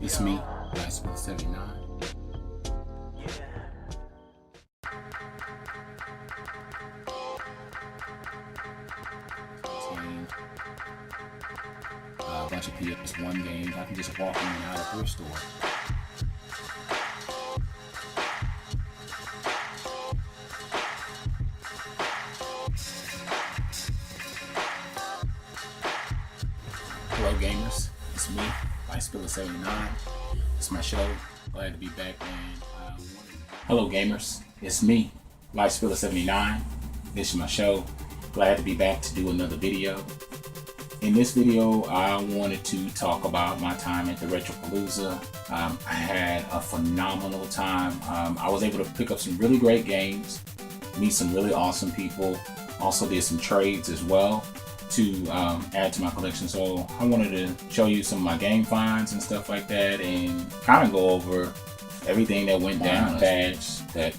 It's me, SPILLIN. A bunch of PS1 games. I can just walk in and out of thrift store. Hello gamers, it's me, SPILLIN. It's my show. Glad to be back, man. Hello gamers, it's me, SPILLIN. This is my show. Glad to be back to do another video. In this video, I wanted to talk about my time at the Retropalooza. I had a phenomenal time. I was able to pick up some really great games, meet some really awesome people. Also did some trades as well to add to my collection. So I wanted to show you some of my game finds and stuff like that, and kind of go over everything that went down. Badge that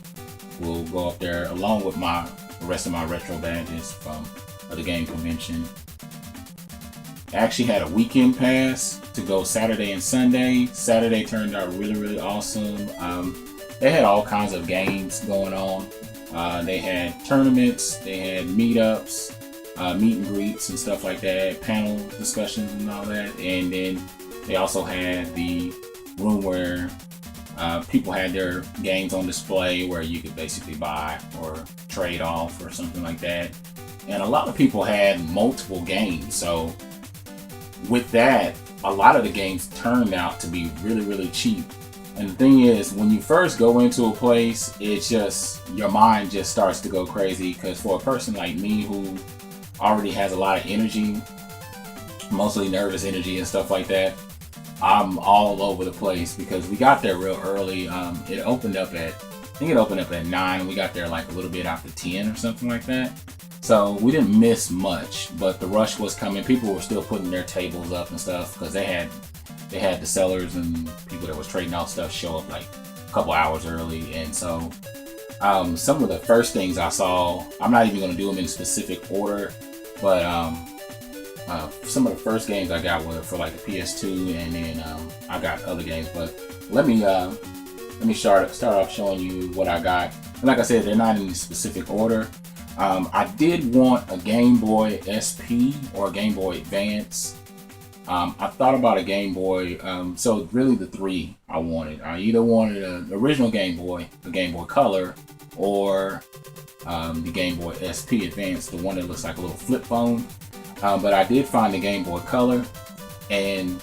will go up there along with the rest of my retro badges from the game convention. I actually had a weekend pass to go Saturday and Sunday. Saturday turned out really awesome. They had all kinds of games going on. They had tournaments, they had meetups, meet and greets and stuff like that, panel discussions and all that. And then they also had the room where people had their games on display where you could basically buy or trade off or something like that. And a lot of people had multiple games. So with that, a lot of the games turned out to be really cheap. And the thing is, when you first go into a place, it's just, your mind just starts to go crazy. Because for a person like me who already has a lot of energy, mostly nervous energy and stuff like that, I'm all over the place because we got there real early. It opened up at, I think it opened up at 9. We got there like a little bit after 10 or something like that. So we didn't miss much, but the rush was coming. People were still putting their tables up and stuff because they had the sellers and people that was trading out stuff show up like a couple hours early. And so some of the first things I saw, I'm not even going to do them in specific order, but some of the first games I got were for like the PS2, and then I got other games. But let me start off showing you what I got. And like I said, they're not in specific order. I did want a Game Boy SP or a Game Boy Advance. I thought about a Game Boy, so really the three I wanted. I either wanted an original Game Boy, the Game Boy Color, or the Game Boy SP Advance, the one that looks like a little flip phone. But I did find the Game Boy Color, and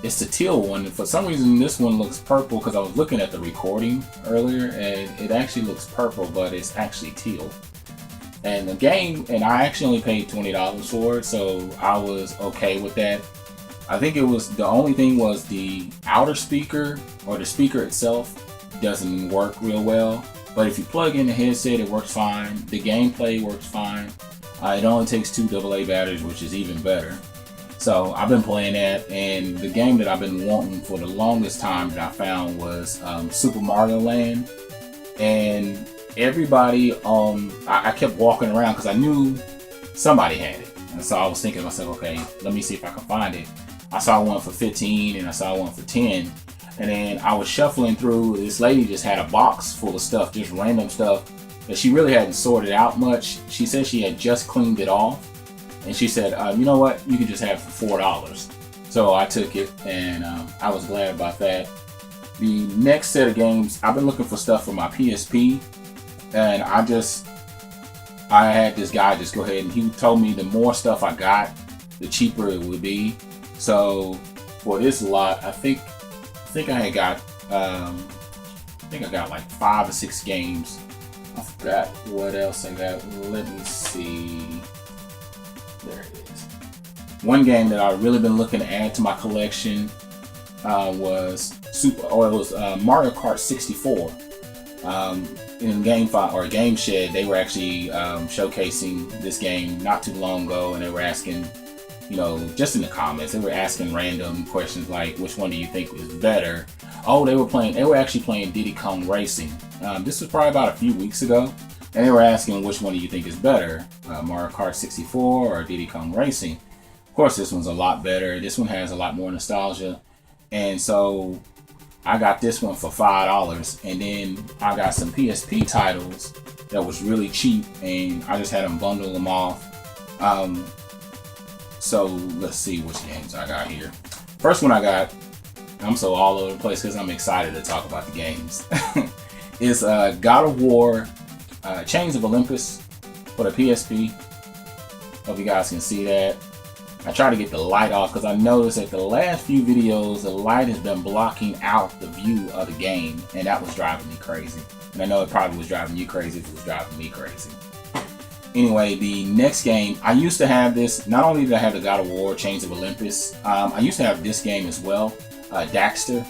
it's the teal one. For some reason, this one looks purple because I was looking at the recording earlier, and it actually looks purple, but it's actually teal. And the game, and I actually only paid $20 for it, so I was okay with that. I think it was, the only thing was the outer speaker, or the speaker itself, doesn't work real well. But if you plug in the headset, it works fine. The gameplay works fine. It only takes 2 AA batteries, which is even better. So I've been playing that, and the game that I've been wanting for the longest time that I found was Super Mario Land. And everybody I kept walking around because I knew somebody had it, and so I was thinking to myself, okay, let me see if I can find it. I saw one for 15 and I saw one for 10, and then I was shuffling through. This lady just had a box full of stuff, just random stuff that she really hadn't sorted out much. She said she had just cleaned it off, and she said, you know what, you can just have it for $4. So I took it, and I was glad about that. The next set of games, I've been looking for stuff for my PSP. And I had this guy just go ahead, and he told me the more stuff I got, the cheaper it would be. So for this lot, I think I got like 5 or 6 games. I forgot what else I got. Let me see. There it is. One game that I've really been looking to add to my collection was Mario Kart 64. In GameFi or Game Shed, they were actually showcasing this game not too long ago, and they were asking, you know, just in the comments, they were asking random questions like, which one do you think is better? Oh, they were actually playing Diddy Kong Racing. This was probably about a few weeks ago, and they were asking which one do you think is better, Mario Kart 64 or Diddy Kong Racing. Of course, this one's a lot better. This one has a lot more nostalgia. And so I got this one for $5, and then I got some PSP titles that was really cheap, and I just had them bundle them off. So let's see which games I got here. First one I got, I'm so all over the place because I'm excited to talk about the games. It's God of War Chains of Olympus for the PSP. Hope you guys can see that. I try to get the light off because I noticed that the last few videos the light has been blocking out the view of the game, and that was driving me crazy. And I know it probably was driving you crazy if it was driving me crazy. Anyway, the next game, I used to have this. Not only did I have the God of War Chains of Olympus, I used to have this game as well, Daxter.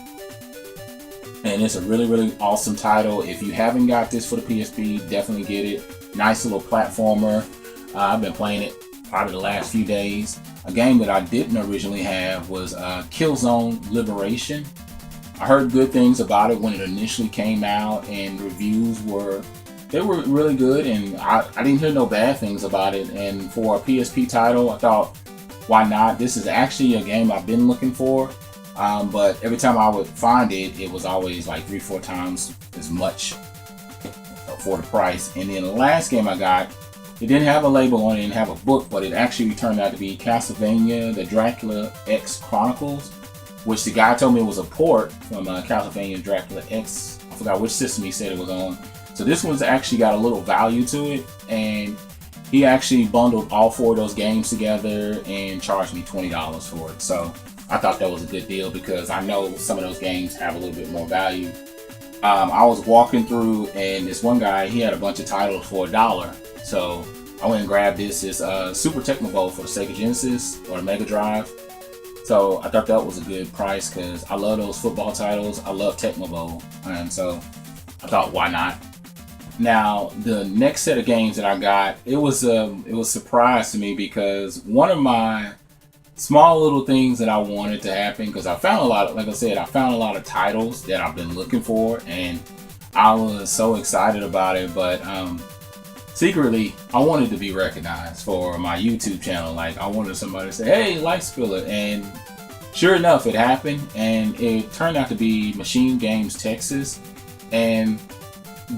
And it's a really, really awesome title. If you haven't got this for the PSP, definitely get it. Nice little platformer. I've been playing it probably the last few days. A game that I didn't originally have was Killzone Liberation. I heard good things about it when it initially came out, and reviews were really good, and I didn't hear no bad things about it. And for a PSP title, I thought, why not? This is actually a game I've been looking for, but every time I would find it, it was always like 3-4 times as much for the price. And then the last game I got, it didn't have a label on it, it didn't have a book, but it actually turned out to be Castlevania, the Dracula X Chronicles, which the guy told me was a port from Castlevania Dracula X. I forgot which system he said it was on. So this one's actually got a little value to it, and he actually bundled all 4 of those games together and charged me $20 for it. So I thought that was a good deal because I know some of those games have a little bit more value. I was walking through, and this one guy, he had a bunch of titles for $1. So I went and grabbed this. It's Super Tecmo Bowl for the Sega Genesis or the Mega Drive. So I thought that was a good price because I love those football titles. I love Tecmo Bowl, and so I thought, why not? Now the next set of games that I got, it was a surprise to me because one of my small little things that I wanted to happen, because I found a lot of, like I said, I found a lot of titles that I've been looking for, and I was so excited about it, but secretly, I wanted to be recognized for my YouTube channel. Like, I wanted somebody to say, hey, Life Spiller. And sure enough, it happened. And it turned out to be Machinegamestx. And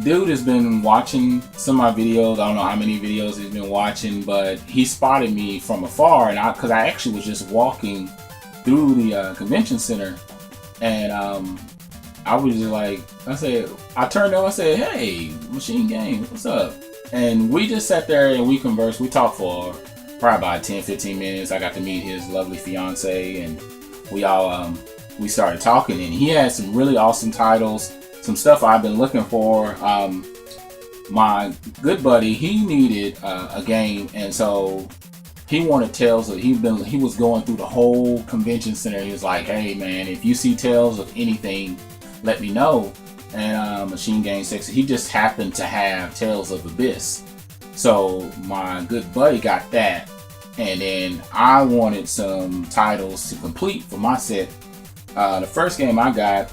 dude has been watching some of my videos. I don't know how many videos he's been watching, but he spotted me from afar. And because I actually was just walking through the convention center. And I was just like, I turned over, I said, hey, Machine Game, what's up? And we just sat there and we conversed. We talked for probably about 10-15 minutes. I got to meet his lovely fiance, and we started talking, and he had some really awesome titles, some stuff I've been looking for. My good buddy, he needed a game, and so he wanted Tales of, he was going through the whole convention center. He was like, hey man, if you see Tales of anything, let me know. And Machinegamestx, he just happened to have Tales of Abyss. So my good buddy got that, and then I wanted some titles to complete for my set. The first game I got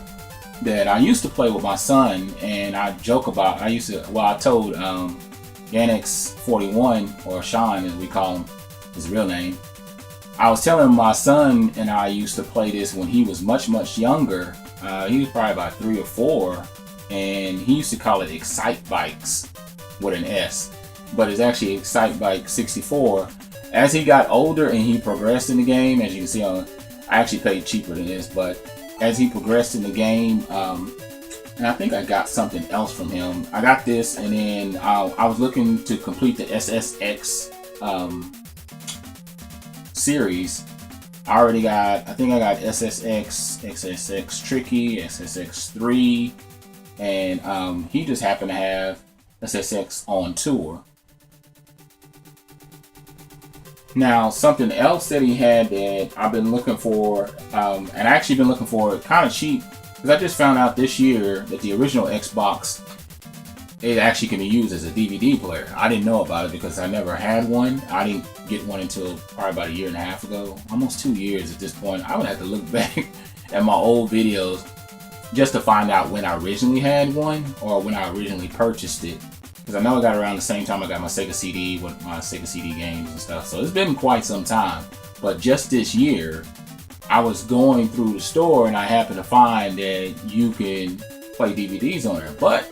that I used to play with my son, and I joke about, I told Yanix41, or Sean as we call him, his real name. I was telling him my son and I used to play this when he was much, much younger. He was probably about 3 or 4, and he used to call it Excite Bikes with an S, but it's actually Excite Bike 64. As he got older and he progressed in the game, as you can see I actually paid cheaper than this, but as he progressed in the game, and I think I got something else from him. I got this, and then I was looking to complete the SSX series. I think I got SSX, SSX Tricky, SSX3, and he just happened to have SSX on tour. Now, something else that he had that I've been looking for, and I actually been looking for it kind of cheap, because I just found out this year that the original Xbox, it actually can be used as a DVD player. I didn't know about it because I never had one. I didn't get one until probably about 1.5 years ago, almost 2 years at this point. I would have to look back at my old videos just to find out when I originally had one or when I originally purchased it. Because I know I got around the same time I got my Sega CD with my Sega CD games and stuff. So it's been quite some time. But just this year, I was going through the store and I happened to find that you can play DVDs on there, but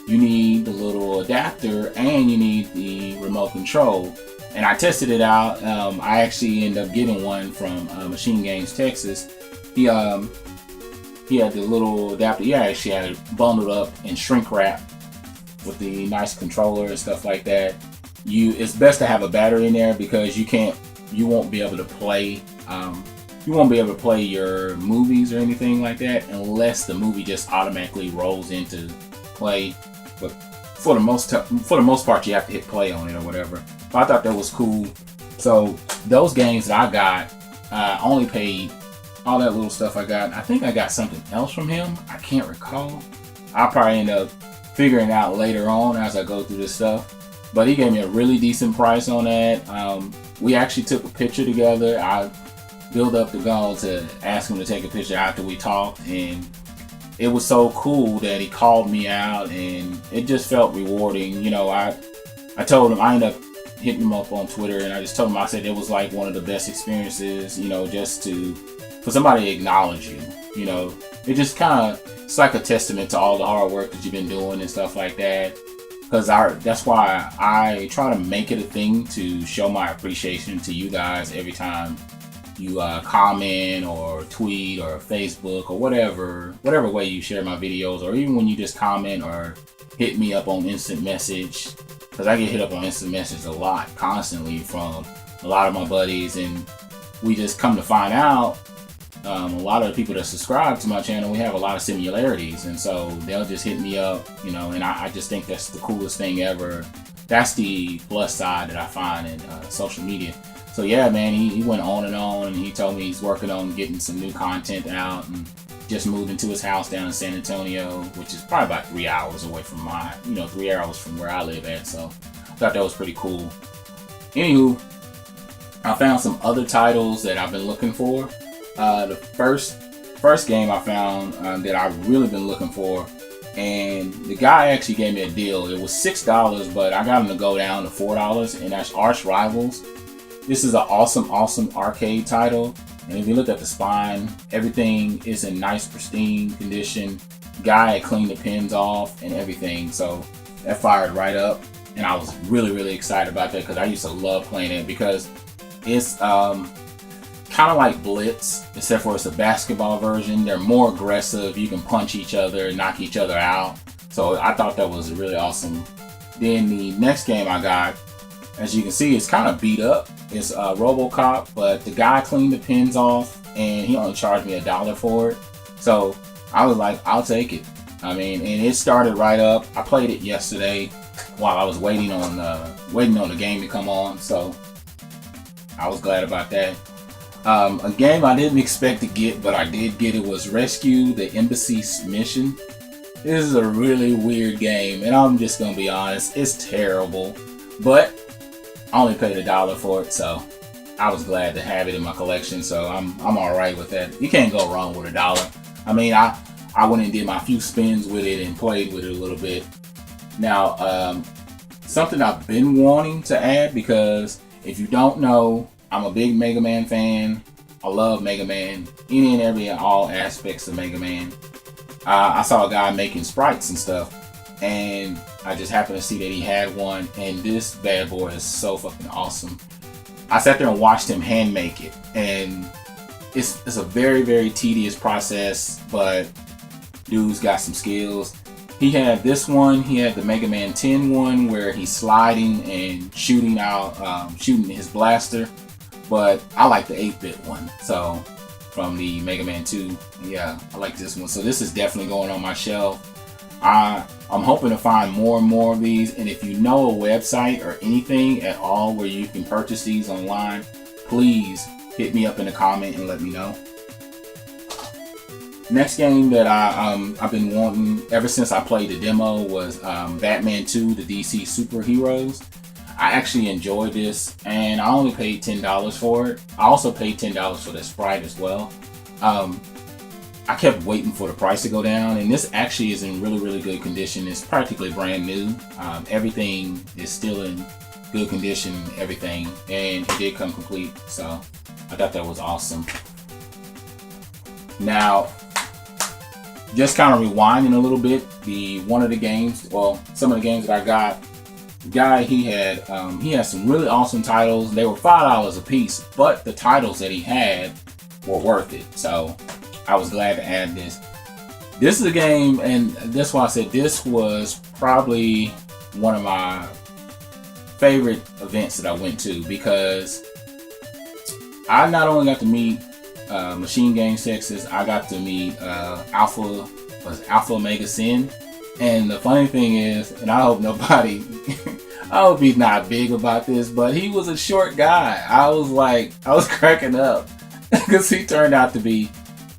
you need the little adapter and you need the remote control. And I tested it out. I actually ended up getting one from Machinegamestx. He had the little adapter. Yeah, actually had it bundled up and shrink wrap with the nice controller and stuff like that. It's best to have a battery in there because you won't be able to play your movies or anything like that unless the movie just automatically rolls into play. But for the most part, you have to hit play on it or whatever. But I thought that was cool. So those games that I got, I only paid all that little stuff I got. I think I got something else from him. I can't recall. I'll probably end up figuring out later on as I go through this stuff. But he gave me a really decent price on that. We actually took a picture together. I built up the gall to ask him to take a picture after we talked, and it was so cool that he called me out, and it just felt rewarding. You know, I told him, I ended up hitting him up on Twitter, and I just told him, I said it was like one of the best experiences, you know, just for somebody to acknowledge you. You know, it's like a testament to all the hard work that you've been doing and stuff like that. Because that's why I try to make it a thing to show my appreciation to you guys every time you comment or tweet or Facebook or whatever way you share my videos, or even when you just comment or hit me up on instant message, because I get hit up on instant message a lot, constantly, from a lot of my buddies, and we just come to find out a lot of the people that subscribe to my channel, we have a lot of similarities, and so they'll just hit me up, you know, and I just think that's the coolest thing ever. That's the plus side that I find in social media. So yeah, man, he went on, and he told me he's working on getting some new content out, and just moved into his house down in San Antonio, which is probably about 3 hours away from 3 hours from where I live at. So I thought that was pretty cool. Anywho, I found some other titles that I've been looking for. The first game I found that I've really been looking for, and the guy actually gave me a deal. It was $6, but I got him to go down to $4, and that's Arch Rivals. This is an awesome arcade title, and if you look at the spine, everything is in nice pristine condition. Guy had cleaned the pins off and everything, so that fired right up, and I was really excited about that because I used to love playing it, because it's kind of like Blitz, except for it's a basketball version. They're more aggressive. You can punch each other, knock each other out. So I thought that was really awesome. Then the next game I got, as you can see, it's kind of beat up. It's RoboCop, but the guy cleaned the pins off, and he only charged me $1 for it. So I was like, I'll take it. I mean, and it started right up. I played it yesterday while I was waiting on the game to come on. So I was glad about that. A game I didn't expect to get, but I did get it, was Rescue the Embassy Mission. This is a really weird game, and I'm just gonna be honest, it's terrible. But I only paid $1 for it, so I was glad to have it in my collection. So I'm all right with that. You can't go wrong with $1. I mean, I went and did my few spins with it and played with it a little bit. Now, something I've been wanting to add, because if you don't know, I'm a big Mega Man fan. I love Mega Man, any and every and all aspects of Mega Man. I saw a guy making sprites and stuff, and I just happened to see that he had one, and this bad boy is so fucking awesome. I sat there and watched him hand make it, and it's a very tedious process, but dude's got some skills. He had this one. He had the Mega Man 10 one where he's sliding and shooting his blaster. But I like the 8-bit one, so from the Mega Man 2, yeah, I like this one. So this is definitely going on my shelf. I'm hoping to find more and more of these, and if you know a website or anything at all where you can purchase these online, please hit me up in the comment and let me know. Next game that I've been wanting ever since I played the demo was Batman 2, the DC Superheroes. I actually enjoyed this, and I only paid $10 for it. I also paid $10 for the sprite as well. I kept waiting for the price to go down, and this actually is in really good condition. It's practically brand new. Everything is still in good condition, everything, and it did come complete, so I thought that was awesome. Now, just kind of rewinding a little bit, one of the games, well, some of the games that I got, the guy, he had some really awesome titles. They were $5 a piece, but the titles that he had were worth it. So I was glad to add this. This is a game, and that's why I said this was probably one of my favorite events that I went to, because I not only got to meet Machinegamestx, I got to meet Alpha Omega Sin. And the funny thing is, and I hope nobody, I hope he's not big about this, but he was a short guy. I was cracking up because he turned out to be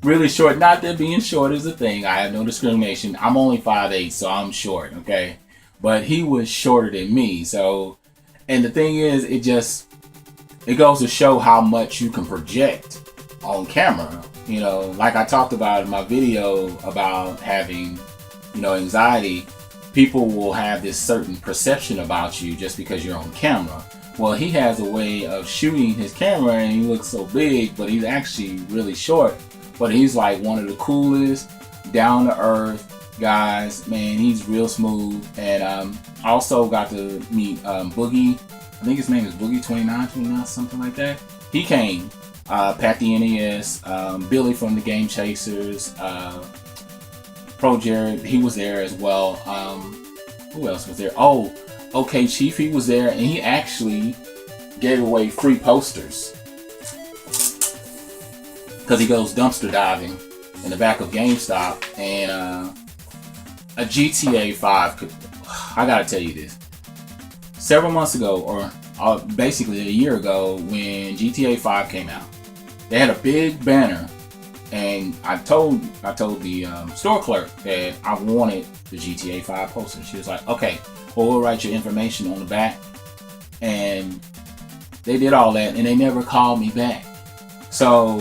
really short. Not that being short is a thing. I have no discrimination. I'm only 5'8", so I'm short, okay? But he was shorter than me. So, and the thing is, it goes to show how much you can project on camera. You know, like I talked about in my video about having, you know, anxiety. People will have this certain perception about you just because you're on camera. Well, he has a way of shooting his camera and he looks so big, but he's actually really short. But he's like one of the coolest, down to earth guys. Man, he's real smooth. And also got to meet Boogie. I think his name is Boogie 29, something like that. He came. Pat the NES, Billy from the Game Chasers, Pro Jared, he was there as well. Who else was there? Oh, OK Chief, he was there, and he actually gave away free posters because he goes dumpster diving in the back of GameStop, and a GTA 5. I gotta tell you this. Several months ago, or basically a year ago, when GTA 5 came out, they had a big banner, and I told the store clerk that I wanted the GTA 5 poster. She was like, okay, well, we'll write your information on the back. And they did all that, and they never called me back. So,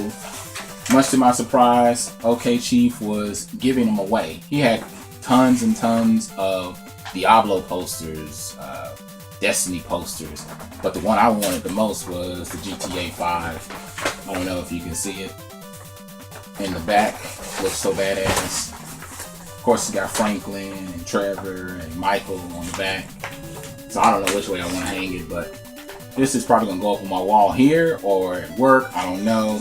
much to my surprise, OK Chief was giving them away. He had tons and tons of Diablo posters, Destiny posters, but the one I wanted the most was the GTA 5. I don't know if you can see it in the back. Looks so badass. Of course, you got Franklin and Trevor and Michael on the back. So I don't know which way I want to hang it, but this is probably gonna go up on my wall here or at work. I don't know.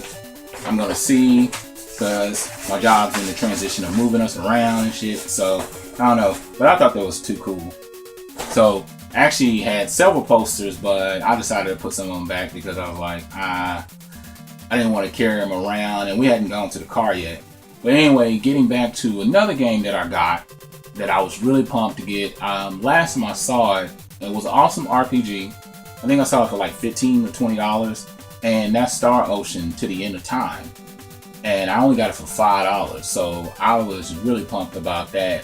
I'm gonna see, because my job's in the transition of moving us around and shit. So I don't know, but I thought that was too cool. So I actually had several posters, but I decided to put some of them back because I was like, I didn't want to carry them around, and we hadn't gone to the car yet. But anyway, getting back to another game that I got that I was really pumped to get. Last time I saw it, it was an awesome RPG. I think I saw it for like $15 or $20, and that's Star Ocean: To the End of Time. And I only got it for $5, so I was really pumped about that.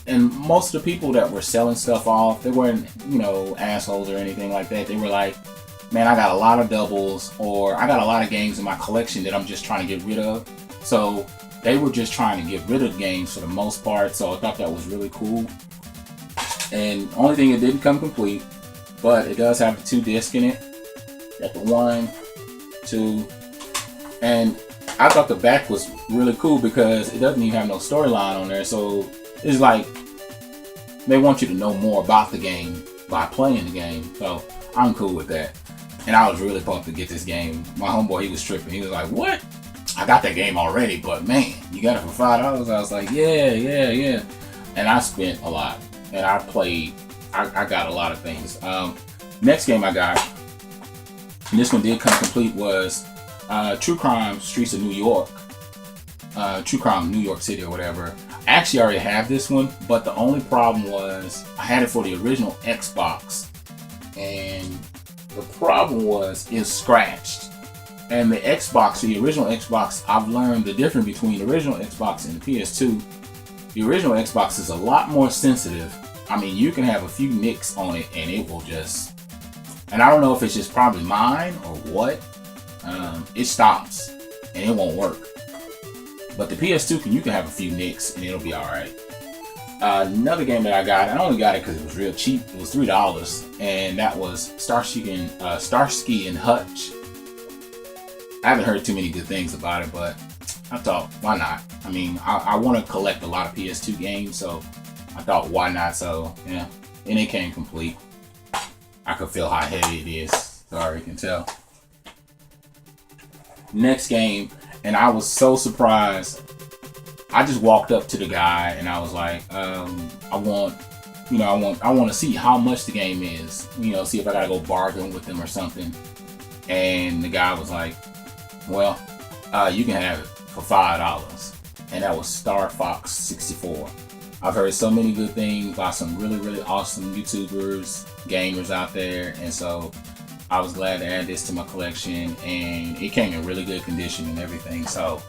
And most of the people that were selling stuff off, they weren't, you know, assholes or anything like that. They were like, man, I got a lot of doubles, or I got a lot of games in my collection that I'm just trying to get rid of. So they were just trying to get rid of games for the most part. So I thought that was really cool. And only thing, it didn't come complete, but it does have the 2 discs in it. Got the 1, 2, and I thought the back was really cool because it doesn't even have no storyline on there. So it's like they want you to know more about the game by playing the game. So I'm cool with that. And I was really pumped to get this game. My homeboy, he was tripping. He was like, what? I got that game already, but man, you got it for $5? I was like, yeah. And I spent a lot. And I played, I got a lot of things. Next game I got, and this one did come complete, was True Crime Streets of New York. True Crime New York City or whatever. I actually already have this one, but the only problem was I had it for the original Xbox, and the problem was it's scratched. And the Xbox, the original Xbox, I've learned the difference between the original Xbox and the PS2. The original Xbox is a lot more sensitive. I mean, you can have a few nicks on it and it will just, and I don't know if it's just probably mine or what, it stops and it won't work. But the PS2, you can have a few nicks and it'll be alright. Another game that I got, I only got it because it was real cheap. It was $3, and that was Starsky and Hutch. I haven't heard too many good things about it, but I thought, why not? I mean, I want to collect a lot of PS2 games, so I thought, why not? So, yeah. And it came complete. I could feel how heavy it is. Sorry, you can tell. Next game, and I was so surprised. I just walked up to the guy and I was like, I want to see how much the game is. See if I gotta go bargain with them or something. And the guy was like, well, you can have it for $5. And that was Star Fox 64. I've heard so many good things by some really, really awesome YouTubers, gamers out there. And so I was glad to add this to my collection, and it came in really good condition and everything. So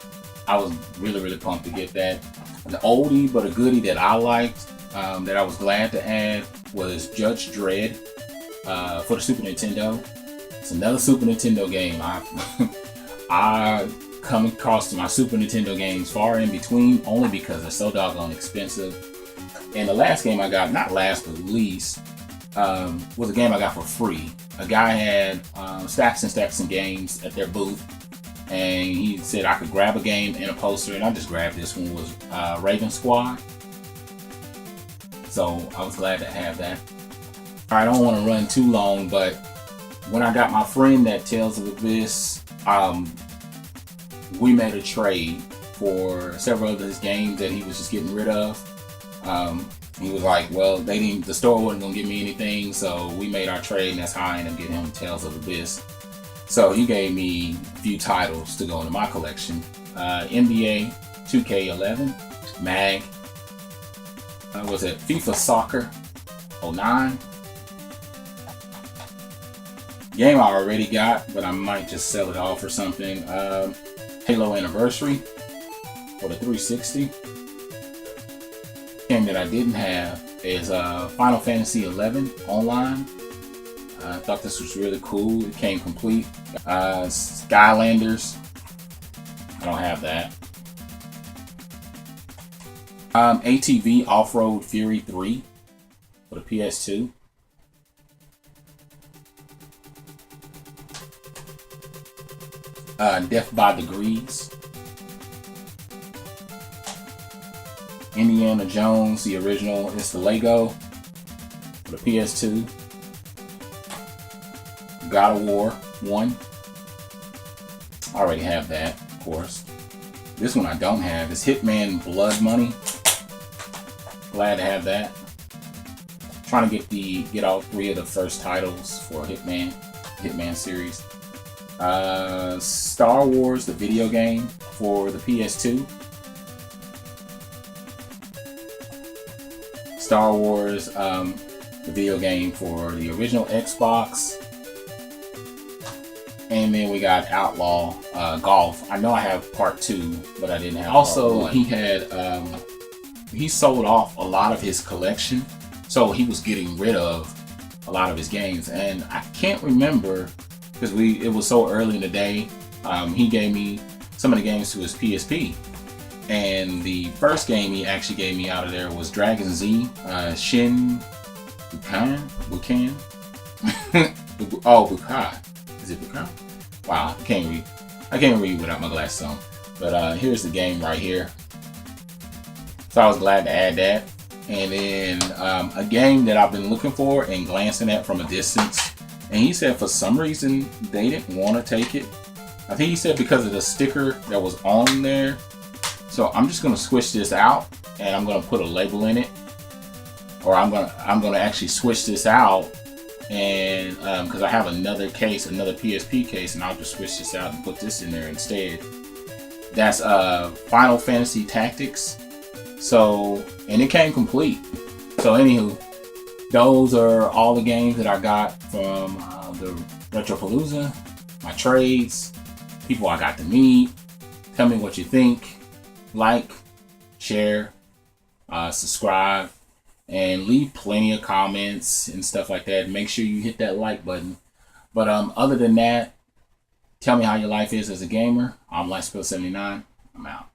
I was really, really pumped to get that. The oldie but a goodie that I liked, that I was glad to add, was Judge Dredd for the Super Nintendo. It's another Super Nintendo game. I come across my Super Nintendo games far in between, only because they're so doggone expensive. And the last game I got, not last but least, was a game I got for free. A guy had stacks and stacks of games at their booth, and he said I could grab a game and a poster, and I just grabbed this one. Was Raven Squad. So I was glad to have that. I don't want to run too long, but when I got my friend that Tales of Abyss, we made a trade for several of his games that he was just getting rid of. He was like, well, the store wasn't gonna give me anything, so we made our trade, and that's how I ended up getting him Tales of Abyss. So he gave me a few titles to go into my collection. NBA 2K11, MAG, was it FIFA Soccer 09? Game I already got, but I might just sell it off or something. Halo Anniversary for the 360. Game that I didn't have is Final Fantasy 11 online. I thought this was really cool. It came complete. Skylanders. I don't have that. ATV Off-Road Fury 3 for the PS2. Death by Degrees. Indiana Jones, the original. It's the Lego for the PS2. God of War 1. I already have that, of course. This one I don't have is Hitman Blood Money. Glad to have that. Trying to get all three of the first titles for Hitman series. Star Wars, the video game for the PS2. Star Wars, the video game for the original Xbox. And then we got Outlaw Golf. I know I have part 2, but I didn't have also part 1. He had he sold off a lot of his collection, so he was getting rid of a lot of his games, and I can't remember because it was so early in the day. He gave me some of the games to his PSP, and the first game he actually gave me out of there was Dragon Z, Shin Bukan. Oh, Bukai. Is it Bukai? Wow, I can't read without my glasses on. But here's the game right here. So I was glad to add that. And then a game that I've been looking for and glancing at from a distance. And he said for some reason they didn't want to take it. I think he said because of the sticker that was on there. So I'm just gonna switch this out and I'm gonna put a label in it. Or I'm gonna actually switch this out, and because I have another PSP case, and I'll just switch this out and put this in there instead. That's Final Fantasy Tactics. So, and it came complete. So anywho, those are all the games that I got from the Retropalooza, my trades, people I got to meet. Tell me what you think. Like, share, subscribe, and leave plenty of comments and stuff like that. Make sure you hit that like button. But other than that, tell me how your life is as a gamer. I'm SPILLIN. I'm out.